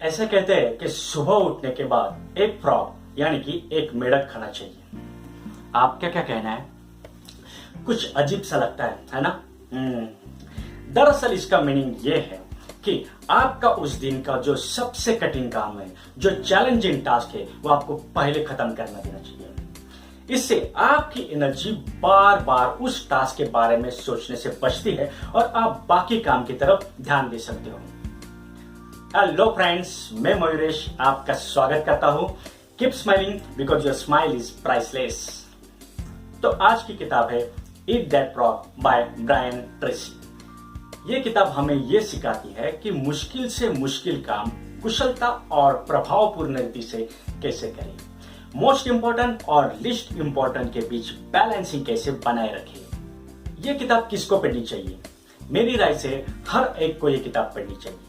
ऐसे कहते हैं कि सुबह उठने के बाद एक फ्रॉग यानी कि एक मेढक खाना चाहिए। आपका क्या कहना है? कुछ अजीब सा लगता है ना? दरअसल इसका मीनिंग ये है कि आपका उस दिन का जो सबसे कठिन काम है, जो चैलेंजिंग टास्क है, वो आपको पहले खत्म करना देना चाहिए। इससे आपकी एनर्जी बार बार उस टास्क के बारे में सोचने से बचती है और आप बाकी काम की तरफ ध्यान दे सकते हो। हेलो फ्रेंड्स, मैं मयूरेश आपका स्वागत करता हूं। Keep smiling because your smile is priceless. तो आज की किताब है eat that frog by Brian Tracy. ये किताब हमें ये सिखाती है कि मुश्किल से मुश्किल काम कुशलता और प्रभावपूर्ण रीति से कैसे करें, मोस्ट इंपॉर्टेंट और लिस्ट इंपॉर्टेंट के बीच बैलेंसिंग कैसे बनाए रखें। ये किताब किसको पढ़नी चाहिए? मेरी राय से हर एक को ये किताब पढ़नी चाहिए।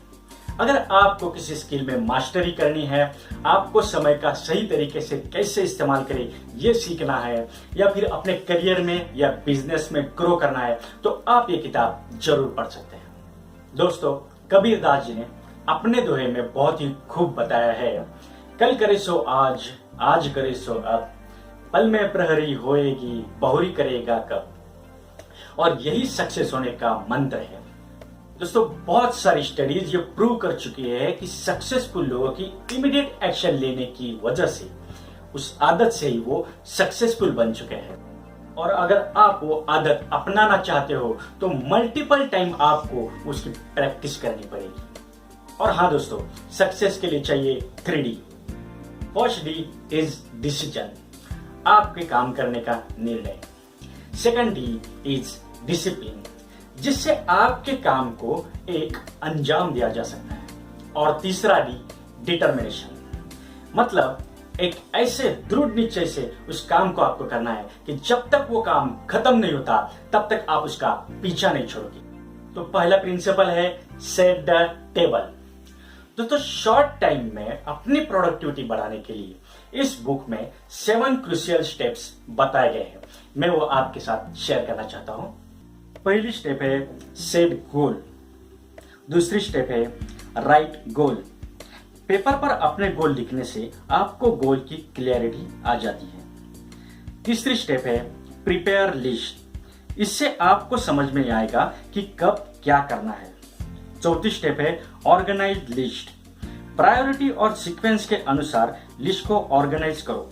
अगर आपको किसी स्किल में मास्टरी करनी है, आपको समय का सही तरीके से कैसे इस्तेमाल करें ये सीखना है, या फिर अपने करियर में या बिजनेस में ग्रो करना है, तो आप ये किताब जरूर पढ़ सकते हैं। दोस्तों, कबीरदास जी ने अपने दोहे में बहुत ही खूब बताया है, कल करे सो आज, आज करे सो अब, पल में प्रहरी होएगी, बहुरी करेगा कब। और यही सक्सेस होने का मंत्र है। दोस्तों, बहुत सारी स्टडीज ये प्रूव कर चुकी है कि सक्सेसफुल लोगों की इमीडिएट एक्शन लेने की वजह से, उस आदत से ही वो सक्सेसफुल बन चुके हैं। और अगर आप वो आदत अपनाना चाहते हो तो मल्टीपल टाइम आपको उसकी प्रैक्टिस करनी पड़ेगी। और हाँ दोस्तों, सक्सेस के लिए चाहिए 3D। First D is decision, आपके काम करने का निर्णय। सेकंड D इज डिसिप्लिन, जिससे आपके काम को एक अंजाम दिया जा सकता है। और तीसरा D डिटर्मिनेशन, मतलब एक ऐसे दृढ़ निश्चय से उस काम को आपको करना है कि जब तक वो काम खत्म नहीं होता तब तक आप उसका पीछा नहीं छोड़ोगे। तो पहला प्रिंसिपल है सेट द टेबल। दोस्तों, शॉर्ट टाइम में अपनी प्रोडक्टिविटी बढ़ाने के लिए इस बुक में 7 क्रूशियल स्टेप्स बताए गए हैं। मैं वो आपके साथ शेयर करना चाहता हूं। पहली स्टेप है सेट गोल। दूसरी स्टेप है राइट गोल। पेपर पर अपने गोल लिखने से आपको गोल की क्लियरिटी आ जाती है। तीसरी स्टेप है प्रिपेयर लिस्ट, इससे आपको समझ में आएगा कि कब क्या करना है। चौथी स्टेप है ऑर्गेनाइज्ड लिस्ट। प्रायोरिटी और सीक्वेंस के अनुसार लिस्ट को ऑर्गेनाइज करो।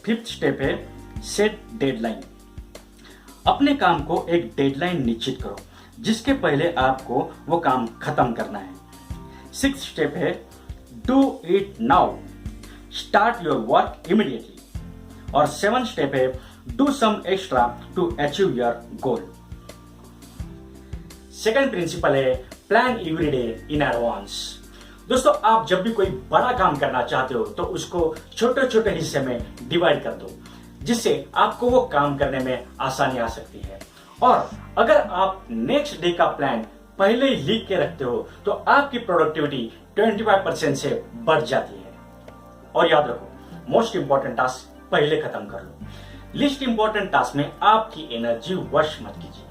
फिफ्थ स्टेप है सेट डेडलाइन। अपने काम को एक डेडलाइन निश्चित करो जिसके पहले आपको वो काम खत्म करना है। सिक्स्थ स्टेप है do it now, start your work immediately. और सेवन स्टेप है do some extra to achieve your goal. Second principle है plan every day in advance. दोस्तों, आप जब भी कोई बड़ा काम करना चाहते हो तो उसको छोटे छोटे हिस्से में डिवाइड कर दो, जिससे आपको वो काम करने में आसानी आ सकती है। और अगर आप नेक्स्ट डे का प्लान पहले ही लिख के रखते हो तो आपकी प्रोडक्टिविटी 25% से बढ़ जाती है। और याद रखो, मोस्ट इंपॉर्टेंट टास्क पहले खत्म कर लो। लिस्ट इंपॉर्टेंट टास्क में आपकी एनर्जी वश मत कीजिए,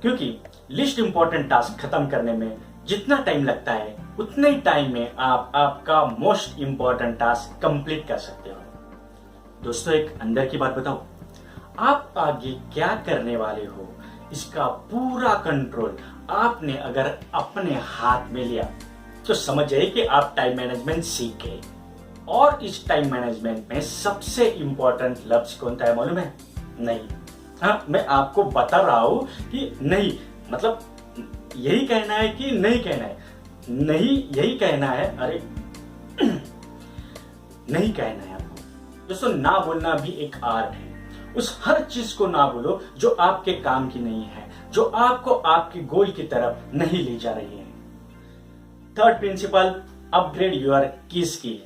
क्योंकि लिस्ट इंपॉर्टेंट टास्क खत्म करने में जितना टाइम लगता है उतने ही टाइम में आप आपका मोस्ट इंपॉर्टेंट टास्क कंप्लीट कर सकते हो। दोस्तों, एक अंदर की बात बताओ, आप आगे क्या करने वाले हो इसका पूरा कंट्रोल आपने अगर अपने हाथ में लिया तो समझ जाइए कि आप टाइम मैनेजमेंट सीख गए। और इस टाइम मैनेजमेंट में सबसे इंपॉर्टेंट लफ्ज कौन था मालूम है? नहीं। हाँ, मैं आपको बता रहा हूं कि नहीं, मतलब यही कहना है कि नहीं कहना है? नहीं, यही कहना है। अरे नहीं कहना है आपको। दोस्तों, ना बोलना भी एक आर्ट है। उस हर चीज को ना बोलो जो आपके काम की नहीं है, जो आपको आपकी गोल की तरफ नहीं ले जा रही है। थर्ड प्रिंसिपल, अपग्रेड योर की स्किल।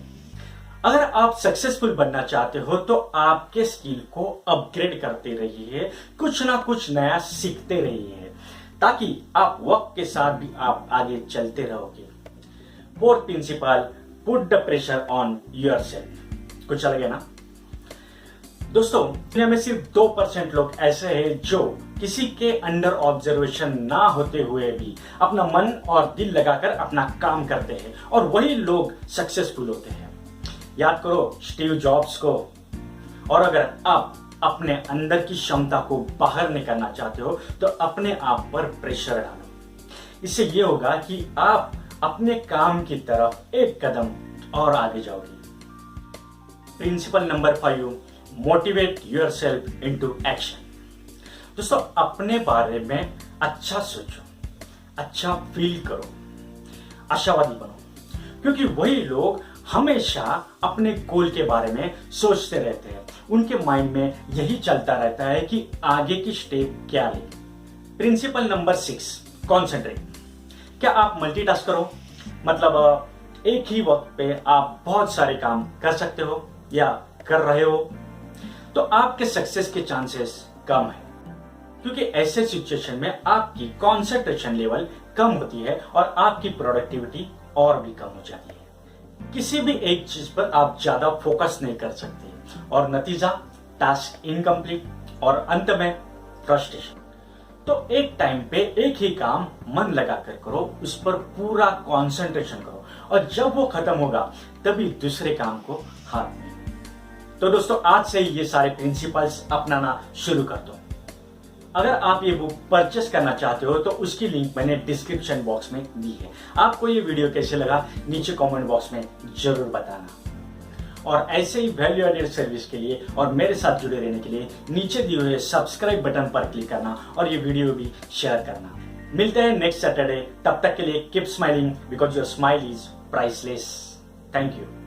अगर आप सक्सेसफुल बनना चाहते हो तो आपके स्किल को अपग्रेड करते रहिए, कुछ ना कुछ नया सीखते रहिए, ताकि आप वक्त के साथ भी आप आगे चलते रहोगे। Fourth principle, put the pressure on yourself. कुछ अलग है ना? दोस्तों, दुनिया में सिर्फ 2% लोग ऐसे हैं जो किसी के अंडर ऑब्जर्वेशन ना होते हुए भी अपना मन और दिल लगाकर अपना काम करते हैं और वही लोग सक्सेसफुल होते हैं। याद करो स्टीव जॉब्स को। और अगर आप अपने अंदर की क्षमता को बाहर निकालना चाहते हो तो अपने आप पर प्रेशर डालो। इससे ये होगा कि आप अपने काम की तरफ एक कदम और आगे जाओगे। Principle number 5, motivate yourself into action. दोस्तों, अपने बारे में अच्छा सोचो, अच्छा फील करो, आशावादी बनो, क्योंकि वही लोग हमेशा अपने गोल के बारे में सोचते रहते हैं। उनके माइंड में यही चलता रहता है कि आगे की स्टेप क्या ले। Principle number 6, concentrate. क्या आप मल्टीटास्क करो? मतलब एक ही वक्त पे आप बहुत सारे काम कर सकते हो या कर रहे हो? तो आपके सक्सेस के चांसेस कम है, क्योंकि ऐसे सिचुएशन में आपकी कंसंट्रेशन लेवल कम होती है और आपकी प्रोडक्टिविटी और भी कम हो जाती है। किसी भी एक चीज पर आप ज्यादा फोकस नहीं कर सकते और नतीजा टास्क इनकम्प्लीट और अंत में फ्रस्ट्रेशन। तो एक टाइम पे एक ही काम मन लगाकर करो, उस पर पूरा कंसंट्रेशन करो और जब वो खत्म होगा तभी दूसरे काम को हाथ में। तो दोस्तों, आज से ही ये सारे प्रिंसिपल्स अपनाना शुरू कर दो। अगर आप ये बुक परचेस करना चाहते हो तो उसकी लिंक मैंने डिस्क्रिप्शन बॉक्स में दी है। आपको ये वीडियो कैसे लगा नीचे कमेंट बॉक्स में जरूर बताना। और ऐसे ही वैल्यू एडेड सर्विस के लिए और मेरे साथ जुड़े रहने के लिए नीचे दिए हुए सब्सक्राइब बटन पर क्लिक करना और ये वीडियो भी शेयर करना। मिलते हैं नेक्स्ट सैटरडे। तब तक के लिए keep smiling because your smile is priceless. Thank you.